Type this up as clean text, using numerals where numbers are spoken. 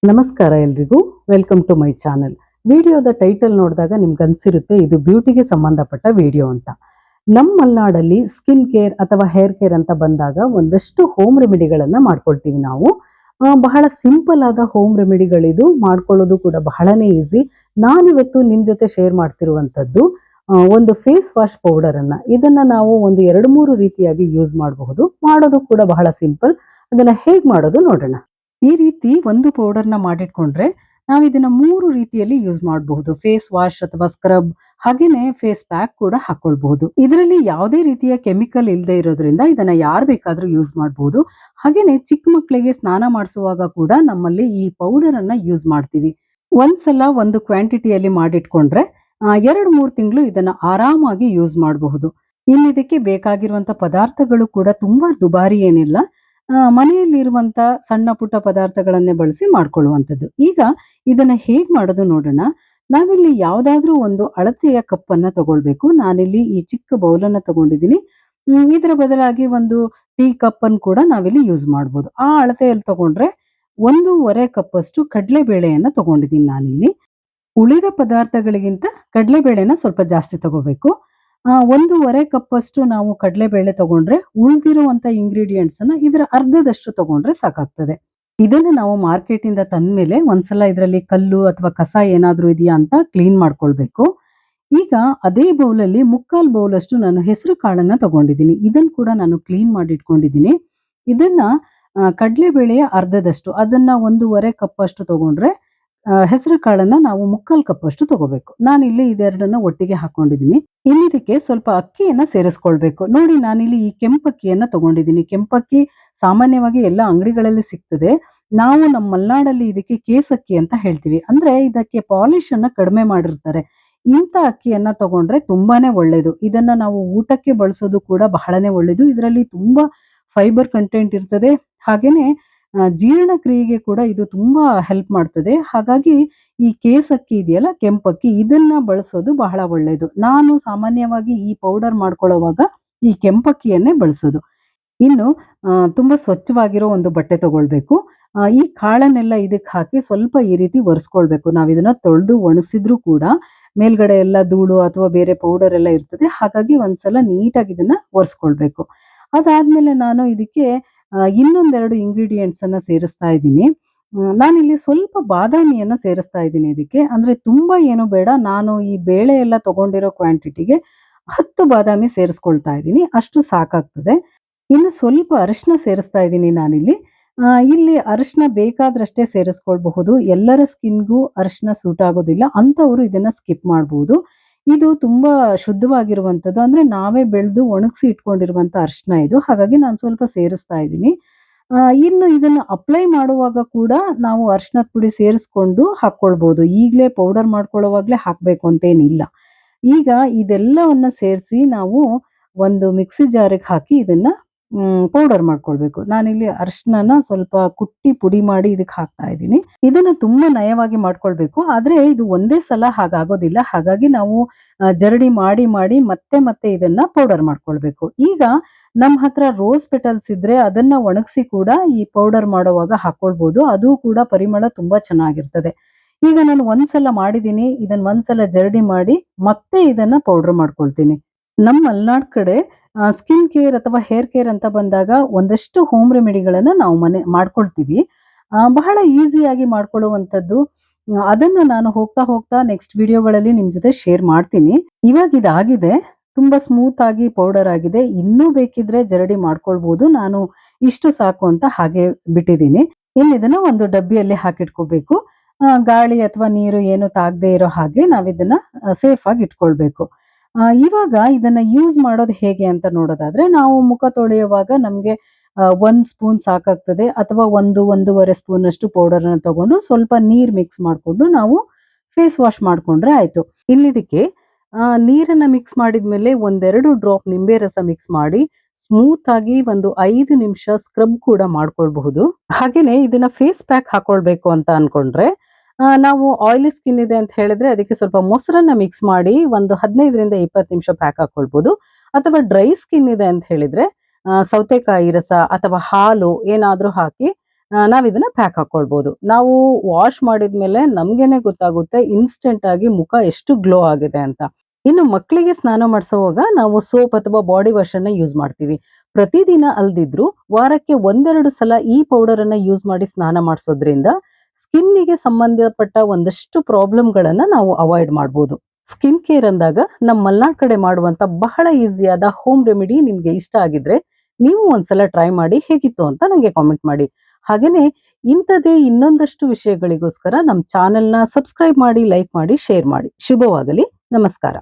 ನಮಸ್ಕಾರ ಎಲ್ರಿಗೂ, welcome to my channel. ವಿಡಿಯೋದ ಟೈಟಲ್ ನೋಡಿದಾಗ ನಿಮ್ಗೆ ಅನ್ಸಿರುತ್ತೆ ಇದು ಬ್ಯೂಟಿಗೆ ಸಂಬಂಧಪಟ್ಟ ವಿಡಿಯೋ ಅಂತ. ನಮ್ಮ ಮಲೆನಾಡಲ್ಲಿ ಸ್ಕಿನ್ ಕೇರ್ ಅಥವಾ ಹೇರ್ ಕೇರ್ ಅಂತ ಬಂದಾಗ ಒಂದಷ್ಟು ಹೋಮ್ ರೆಮಿಡಿಗಳನ್ನ ಮಾಡ್ಕೊಳ್ತೀವಿ ನಾವು. ಬಹಳ ಸಿಂಪಲ್ ಆದ ಹೋಮ್ ರೆಮಿಡಿಗಳಿದು, ಮಾಡ್ಕೊಳ್ಳೋದು ಕೂಡ ಬಹಳನೇ ಈಸಿ. ನಾನಿವತ್ತು ನಿಮ್ ಜೊತೆ ಶೇರ್ ಮಾಡ್ತಿರುವಂತದ್ದು ಒಂದು ಫೇಸ್ ವಾಶ್ ಪೌಡರ್ ಅನ್ನ. ಇದನ್ನ ನಾವು ಒಂದು 2-3 ರೀತಿಯಾಗಿ ಯೂಸ್ ಮಾಡಬಹುದು. ಮಾಡೋದು ಕೂಡ ಬಹಳ ಸಿಂಪಲ್. ಅದನ್ನ ಹೇಗ್ ಮಾಡೋದು ನೋಡೋಣ. ಈ ರೀತಿ ಒಂದು ಪೌಡರ್ನ ಮಾಡಿಟ್ಕೊಂಡ್ರೆ ನಾವು ಇದನ್ನ 3 ರೀತಿಯಲ್ಲಿ ಯೂಸ್ ಮಾಡಬಹುದು. ಫೇಸ್ ವಾಶ್ ಅಥವಾ ಸ್ಕ್ರಬ್, ಹಾಗೇನೆ ಫೇಸ್ ಪ್ಯಾಕ್ ಕೂಡ ಹಾಕೊಳ್ಬಹುದು. ಇದರಲ್ಲಿ ಯಾವುದೇ ರೀತಿಯ ಕೆಮಿಕಲ್ ಇಲ್ಲದೆ ಇರೋದ್ರಿಂದ ಇದನ್ನ ಯಾರು ಬೇಕಾದ್ರೂ ಯೂಸ್ ಮಾಡಬಹುದು. ಹಾಗೇನೆ ಚಿಕ್ಕ ಮಕ್ಕಳಿಗೆ ಸ್ನಾನ ಮಾಡಿಸುವಾಗ ಕೂಡ ನಮ್ಮಲ್ಲಿ ಈ ಪೌಡರ್ ಅನ್ನ ಯೂಸ್ ಮಾಡ್ತೀವಿ. ಒಂದ್ಸಲ ಒಂದು ಕ್ವಾಂಟಿಟಿಯಲ್ಲಿ ಮಾಡಿಟ್ಕೊಂಡ್ರೆ 2-3 ತಿಂಗಳು ಇದನ್ನ ಆರಾಮಾಗಿ ಯೂಸ್ ಮಾಡಬಹುದು. ಇನ್ನು ಇದಕ್ಕೆ ಬೇಕಾಗಿರುವಂತ ಪದಾರ್ಥಗಳು ಕೂಡ ತುಂಬಾ ದುಬಾರಿ ಏನಿಲ್ಲ. ಮನೆಯಲ್ಲಿರುವಂತ ಸಣ್ಣ ಪುಟ್ಟ ಪದಾರ್ಥಗಳನ್ನೇ ಬಳಸಿ ಮಾಡ್ಕೊಳ್ಳುವಂಥದ್ದು. ಈಗ ಇದನ್ನ ಹೇಗ್ ಮಾಡೋದು ನೋಡೋಣ. ನಾವಿಲ್ಲಿ ಯಾವ್ದಾದ್ರೂ ಒಂದು ಅಳತೆಯ ಕಪ್ಪನ್ನ ತಗೊಳ್ಬೇಕು. ನಾನಿಲ್ಲಿ ಈ ಚಿಕ್ಕ ಬೌಲನ್ನ ತಗೊಂಡಿದ್ದೀನಿ. ಇದರ ಬದಲಾಗಿ ಒಂದು ಟೀ ಕಪ್ ಅನ್ನು ಕೂಡ ನಾವಿಲ್ಲಿ ಯೂಸ್ ಮಾಡ್ಬೋದು. ಆ ಅಳತೆಯಲ್ಲಿ ತಗೊಂಡ್ರೆ 1.5 ಕಪ್ ಅಷ್ಟು ಕಡಲೆಬೇಳೆಯನ್ನ ತಗೊಂಡಿದ್ದೀನಿ ನಾನಿಲ್ಲಿ. ಉಳಿದ ಪದಾರ್ಥಗಳಿಗಿಂತ ಕಡಲೆಬೇಳೆನ ಸ್ವಲ್ಪ ಜಾಸ್ತಿ ತಗೋಬೇಕು. 1.5 ಕಪ್ ಅಷ್ಟು ನಾವು ಕಡಲೆಬೇಳೆ ತಗೊಂಡ್ರೆ ಉಳಿದಿರುವಂತ ಇಂಗ್ರೀಡಿಯೆಂಟ್ಸ್ ಅನ್ನ ಇದರ ಅರ್ಧದಷ್ಟು ತಗೊಂಡ್ರೆ ಸಾಕಾಗ್ತದೆ. ಇದನ್ನ ನಾವು ಮಾರ್ಕೆಟ್ ಇಂದ ತಂದ್ಮೇಲೆ ಒಂದ್ಸಲ ಇದರಲ್ಲಿ ಕಲ್ಲು ಅಥವಾ ಕಸ ಏನಾದ್ರೂ ಇದೆಯಾ ಅಂತ ಕ್ಲೀನ್ ಮಾಡ್ಕೊಳ್ಬೇಕು. ಈಗ ಅದೇ ಬೌಲಲ್ಲಿ 3/4 ಬೌಲ್ ಅಷ್ಟು ನಾನು ಹೆಸರು ಕಾಳನ್ನ ತಗೊಂಡಿದ್ದೀನಿ. ಇದನ್ನ ಕೂಡ ನಾನು ಕ್ಲೀನ್ ಮಾಡಿ ಇಟ್ಕೊಂಡಿದ್ದೀನಿ. ಇದನ್ನ ಕಡಲೆಬೇಳೆಯ ಅರ್ಧದಷ್ಟು, ಅದನ್ನ 1.5 ಕಪ್ ಅಷ್ಟು ತಗೊಂಡ್ರೆ ಹೆಸರು ಕಾಳನ್ನ ನಾವು 3/4 ಕಪ್ ಅಷ್ಟು ತಗೋಬೇಕು. ನಾನಿಲ್ಲಿ ಇದೆರಡನ್ನ ಒಟ್ಟಿಗೆ ಹಾಕೊಂಡಿದ್ದೀನಿ. ಇನ್ನಿದಕ್ಕೆ ಸ್ವಲ್ಪ ಅಕ್ಕಿಯನ್ನ ಸೇರಿಸ್ಕೊಳ್ಬೇಕು. ನೋಡಿ, ನಾನಿಲ್ಲಿ ಈ ಕೆಂಪಕ್ಕಿಯನ್ನ ತಗೊಂಡಿದ್ದೀನಿ. ಕೆಂಪಕ್ಕಿ ಸಾಮಾನ್ಯವಾಗಿ ಎಲ್ಲ ಅಂಗಡಿಗಳಲ್ಲಿ ಸಿಗ್ತದೆ. ನಾವು ನಮ್ಮ ಮಲೆನಾಡಲ್ಲಿ ಇದಕ್ಕೆ ಕೇಸಕ್ಕಿ ಅಂತ ಹೇಳ್ತೀವಿ. ಅಂದ್ರೆ ಇದಕ್ಕೆ ಪಾಲಿಶ್ ಅನ್ನ ಕಡಿಮೆ ಮಾಡಿರ್ತಾರೆ. ಇಂಥ ಅಕ್ಕಿಯನ್ನ ತಗೊಂಡ್ರೆ ತುಂಬಾನೇ ಒಳ್ಳೇದು. ಇದನ್ನ ನಾವು ಊಟಕ್ಕೆ ಬಳಸೋದು ಕೂಡ ಬಹಳನೇ ಒಳ್ಳೇದು. ಇದರಲ್ಲಿ ತುಂಬಾ ಫೈಬರ್ ಕಂಟೆಂಟ್ ಇರ್ತದೆ. ಹಾಗೇನೆ ಜೀರ್ಣಕ್ರಿಯೆಗೆ ಕೂಡ ಇದು ತುಂಬಾ ಹೆಲ್ಪ್ ಮಾಡ್ತದೆ. ಹಾಗಾಗಿ ಈ ಕೇಸಕ್ಕಿ ಇದೆಯಲ್ಲ, ಕೆಂಪಕ್ಕಿ, ಇದನ್ನ ಬಳಸೋದು ಬಹಳ ಒಳ್ಳೇದು. ನಾನು ಸಾಮಾನ್ಯವಾಗಿ ಈ ಪೌಡರ್ ಮಾಡ್ಕೊಳ್ಳೋವಾಗ ಈ ಕೆಂಪಕ್ಕಿಯನ್ನೇ ಬಳಸೋದು. ಇನ್ನು ತುಂಬಾ ಸ್ವಚ್ಛವಾಗಿರೋ ಒಂದು ಬಟ್ಟೆ ತಗೊಳ್ಬೇಕು. ಈ ಕಾಳನ್ನೆಲ್ಲ ಇದಕ್ಕೆ ಹಾಕಿ ಸ್ವಲ್ಪ ಈ ರೀತಿ ಒರೆಸ್ಕೊಳ್ಬೇಕು. ನಾವು ಇದನ್ನ ತೊಳೆದು ಒಣಸಿದ್ರು ಕೂಡ ಮೇಲ್ಗಡೆ ಎಲ್ಲ ಧೂಳು ಅಥವಾ ಬೇರೆ ಪೌಡರ್ ಎಲ್ಲ ಇರ್ತದೆ. ಹಾಗಾಗಿ ಒಂದ್ಸಲ ನೀಟಾಗಿ ಇದನ್ನ ಒರೆಸ್ಕೊಳ್ಬೇಕು. ಅದಾದ್ಮೇಲೆ ನಾನು ಇದಕ್ಕೆ ಇನ್ನೊಂದೆರಡು ಇಂಗ್ರೀಡಿಯೆಂಟ್ಸ್ ಅನ್ನ ಸೇರಿಸ್ತಾ ಇದ್ದೀನಿ. ನಾನಿಲ್ಲಿ ಸ್ವಲ್ಪ ಬಾದಾಮಿಯನ್ನ ಸೇರಿಸ್ತಾ ಇದ್ದೀನಿ ಇದಕ್ಕೆ. ಅಂದ್ರೆ ತುಂಬಾ ಏನು ಬೇಡ. ನಾನು ಈ ಬೇಳೆ ಎಲ್ಲ ತಗೊಂಡಿರೋ ಕ್ವಾಂಟಿಟಿಗೆ 10 ಬಾದಾಮಿ ಸೇರಿಸ್ಕೊಳ್ತಾ ಇದ್ದೀನಿ. ಅಷ್ಟು ಸಾಕಾಗ್ತದೆ. ಇನ್ನು ಸ್ವಲ್ಪ ಅರಿಶಿನ ಸೇರಿಸ್ತಾ ಇದ್ದೀನಿ ನಾನಿಲ್ಲಿ. ಇಲ್ಲಿ ಅರಿಶಿನ ಬೇಕಾದ್ರಷ್ಟೇ ಸೇರಿಸ್ಕೊಳ್ಬಹುದು. ಎಲ್ಲರ ಸ್ಕಿನ್ಗೂ ಅರಿಶಿನ ಸೂಟ್ ಆಗೋದಿಲ್ಲ. ಅಂಥವ್ರು ಇದನ್ನ ಸ್ಕಿಪ್ ಮಾಡಬಹುದು. ಇದು ತುಂಬಾ ಶುದ್ಧವಾಗಿರುವಂಥದ್ದು. ಅಂದ್ರೆ ನಾವೇ ಬೆಳೆದು ಒಣಗಿಸಿ ಇಟ್ಕೊಂಡಿರುವಂತ ಅರಿಶಿನ ಇದು. ಹಾಗಾಗಿ ನಾನು ಸ್ವಲ್ಪ ಸೇರಿಸ್ತಾ ಇದ್ದೀನಿ. ಇನ್ನು ಇದನ್ನ ಅಪ್ಲೈ ಮಾಡುವಾಗ ಕೂಡ ನಾವು ಅರಿಶಿನದ ಪುಡಿ ಸೇರಿಸ್ಕೊಂಡು ಹಾಕ್ಕೊಳ್ಬಹುದು. ಈಗಲೇ ಪೌಡರ್ ಮಾಡ್ಕೊಳ್ಳೋವಾಗ್ಲೇ ಹಾಕ್ಬೇಕು ಅಂತೇನಿಲ್ಲ. ಈಗ ಇದೆಲ್ಲವನ್ನ ಸೇರಿಸಿ ನಾವು ಒಂದು ಮಿಕ್ಸಿ ಜಾರಿಗೆ ಹಾಕಿ ಇದನ್ನ ಪೌಡರ್ ಮಾಡ್ಕೊಳ್ಬೇಕು. ನಾನಿಲ್ಲಿ ಅರಿಶಿನ ಸ್ವಲ್ಪ ಕುಟ್ಟಿ ಪುಡಿ ಮಾಡಿ ಇದಕ್ಕೆ ಹಾಕ್ತಾ ಇದ್ದೀನಿ. ಇದನ್ನ ತುಂಬಾ ನಯವಾಗಿ ಮಾಡ್ಕೊಳ್ಬೇಕು. ಆದ್ರೆ ಇದು ಒಂದೇ ಸಲ ಹಾಗಾಗೋದಿಲ್ಲ. ಹಾಗಾಗಿ ನಾವು ಜರಡಿ ಮಾಡಿ ಮಾಡಿ ಮತ್ತೆ ಮತ್ತೆ ಇದನ್ನ ಪೌಡರ್ ಮಾಡ್ಕೊಳ್ಬೇಕು. ಈಗ ನಮ್ಮ ಹತ್ರ ರೋಸ್ ಪೆಟಲ್ಸ್ ಇದ್ರೆ ಅದನ್ನ ಒಣಗಿಸಿ ಕೂಡ ಈ ಪೌಡರ್ ಮಾಡುವಾಗ ಹಾಕೊಳ್ಬಹುದು. ಅದು ಕೂಡ ಪರಿಮಳ ತುಂಬಾ ಚೆನ್ನಾಗಿರ್ತದೆ. ಈಗ ನಾನು ಒಂದ್ಸಲ ಮಾಡಿದ್ದೀನಿ. ಇದನ್ನ ಒಂದ್ಸಲ ಜರಡಿ ಮಾಡಿ ಮತ್ತೆ ಇದನ್ನ ಪೌಡರ್ ಮಾಡ್ಕೊಳ್ತೀನಿ. ನಮ್ಮ ಮಲೆನಾಡ್ ಕಡೆ ಸ್ಕಿನ್ ಕೇರ್ ಅಥವಾ ಹೇರ್ ಕೇರ್ ಅಂತ ಬಂದಾಗ ಒಂದಷ್ಟು ಹೋಮ್ ರೆಮಿಡಿಗಳನ್ನ ನಾವು ಮನೆ ಮಾಡ್ಕೊಳ್ತೀವಿ. ಬಹಳ ಈಸಿಯಾಗಿ ಮಾಡ್ಕೊಳ್ಳುವಂಥದ್ದು. ಅದನ್ನ ನಾನು ಹೋಗ್ತಾ ಹೋಗ್ತಾ ನೆಕ್ಸ್ಟ್ ವಿಡಿಯೋಗಳಲ್ಲಿ ನಿಮ್ ಜೊತೆ ಶೇರ್ ಮಾಡ್ತೀನಿ. ಇವಾಗ ಇದಾಗಿದೆ, ತುಂಬಾ ಸ್ಮೂತ್ ಆಗಿ ಪೌಡರ್ ಆಗಿದೆ. ಇನ್ನೂ ಬೇಕಿದ್ರೆ ಜರಡಿ ಮಾಡ್ಕೊಳ್ಬಹುದು. ನಾನು ಇಷ್ಟು ಸಾಕು ಅಂತ ಹಾಗೆ ಬಿಟ್ಟಿದ್ದೀನಿ. ಇನ್ನು ಇದನ್ನ ಒಂದು ಡಬ್ಬಿಯಲ್ಲಿ ಹಾಕಿಟ್ಕೋಬೇಕು. ಗಾಳಿ ಅಥವಾ ನೀರು ಏನು ತಾಗದೆ ಇರೋ ಹಾಗೆ ನಾವಿದನ್ನ ಸೇಫ್ ಆಗಿ ಇಟ್ಕೊಳ್ಬೇಕು. ಇವಾಗ ಇದನ್ನ ಯೂಸ್ ಮಾಡೋದು ಹೇಗೆ ಅಂತ ನೋಡೋದಾದ್ರೆ, ನಾವು ಮುಖ ತೊಳೆಯುವಾಗ ನಮ್ಗೆ 1 ಸ್ಪೂನ್ ಸಾಕಾಗ್ತದೆ. ಅಥವಾ 1-1.5 ಸ್ಪೂನ್ ಅಷ್ಟು ಪೌಡರ್ ಅನ್ನು ತಗೊಂಡು ಸ್ವಲ್ಪ ನೀರ್ ಮಿಕ್ಸ್ ಮಾಡ್ಕೊಂಡು ನಾವು ಫೇಸ್ ವಾಶ್ ಮಾಡ್ಕೊಂಡ್ರೆ ಆಯ್ತು. ಇಲ್ಲಿದಕ್ಕೆ ನೀರನ್ನ ಮಿಕ್ಸ್ ಮಾಡಿದ್ಮೇಲೆ 1-2 ಡ್ರಾಪ್ ನಿಂಬೆ ರಸ ಮಿಕ್ಸ್ ಮಾಡಿ ಸ್ಮೂತ್ ಆಗಿ ಒಂದು 5 ನಿಮಿಷ ಸ್ಕ್ರಬ್ ಕೂಡ ಮಾಡ್ಕೊಳ್ಬಹುದು. ಹಾಗೇನೆ ಇದನ್ನ ಫೇಸ್ ಪ್ಯಾಕ್ ಹಾಕೊಳ್ಬೇಕು ಅಂತ ಅನ್ಕೊಂಡ್ರೆ, ನಾವು ಆಯಿಲಿ ಸ್ಕಿನ್ ಇದೆ ಅಂತ ಹೇಳಿದ್ರೆ ಅದಕ್ಕೆ ಸ್ವಲ್ಪ ಮೊಸರನ್ನ ಮಿಕ್ಸ್ ಮಾಡಿ ಒಂದು 15-20 ನಿಮಿಷ ಪ್ಯಾಕ್ ಹಾಕೊಳ್ಬಹುದು. ಅಥವಾ ಡ್ರೈ ಸ್ಕಿನ್ ಇದೆ ಅಂತ ಹೇಳಿದ್ರೆ ಸೌತೆಕಾಯಿ ರಸ ಅಥವಾ ಹಾಲು ಏನಾದ್ರೂ ಹಾಕಿ ನಾವಿದನ್ನ ಪ್ಯಾಕ್ ಹಾಕೊಳ್ಬಹುದು. ನಾವು ವಾಶ್ ಮಾಡಿದ್ಮೇಲೆ ನಮ್ಗೇನೆ ಗೊತ್ತಾಗುತ್ತೆ ಇನ್ಸ್ಟೆಂಟ್ ಆಗಿ ಮುಖ ಎಷ್ಟು ಗ್ಲೋ ಆಗಿದೆ ಅಂತ. ಇನ್ನು ಮಕ್ಕಳಿಗೆ ಸ್ನಾನ ಮಾಡಿಸೋವಾಗ ನಾವು ಸೋಪ್ ಅಥವಾ ಬಾಡಿ ವಾಶ್ ಅನ್ನ ಯೂಸ್ ಮಾಡ್ತೀವಿ. ಪ್ರತಿದಿನ ಅಲ್ದಿದ್ರು ವಾರಕ್ಕೆ ಒಂದೆರಡು ಸಲ ಈ ಪೌಡರ್ ಅನ್ನ ಯೂಸ್ ಮಾಡಿ ಸ್ನಾನ ಮಾಡಿಸೋದ್ರಿಂದ ಸ್ಕಿನ್ನಿಗೆ ಸಂಬಂಧಪಟ್ಟ ಒಂದಷ್ಟು ಪ್ರಾಬ್ಲಮ್ಗಳನ್ನ ನಾವು ಅವಾಯ್ಡ್ ಮಾಡ್ಬೋದು. ಸ್ಕಿನ್ ಕೇರ್ ಅಂದಾಗ ನಮ್ಮ ಮಲ್ನಾಡ್ ಕಡೆ ಮಾಡುವಂತ ಬಹಳ ಈಸಿಯಾದ ಹೋಮ್ ರೆಮಿಡಿ ನಿಮ್ಗೆ ಇಷ್ಟ ಆಗಿದ್ರೆ ನೀವು ಒಂದ್ಸಲ ಟ್ರೈ ಮಾಡಿ ಹೇಗಿತ್ತು ಅಂತ ನಂಗೆ ಕಾಮೆಂಟ್ ಮಾಡಿ. ಹಾಗೇನೆ ಇಂಥದೇ ಇನ್ನೊಂದಷ್ಟು ವಿಷಯಗಳಿಗೋಸ್ಕರ ನಮ್ಮ ಚಾನೆಲ್ನ ಸಬ್ಸ್ಕ್ರೈಬ್ ಮಾಡಿ, ಲೈಕ್ ಮಾಡಿ, ಶೇರ್ ಮಾಡಿ. ಶುಭವಾಗಲಿ. ನಮಸ್ಕಾರ.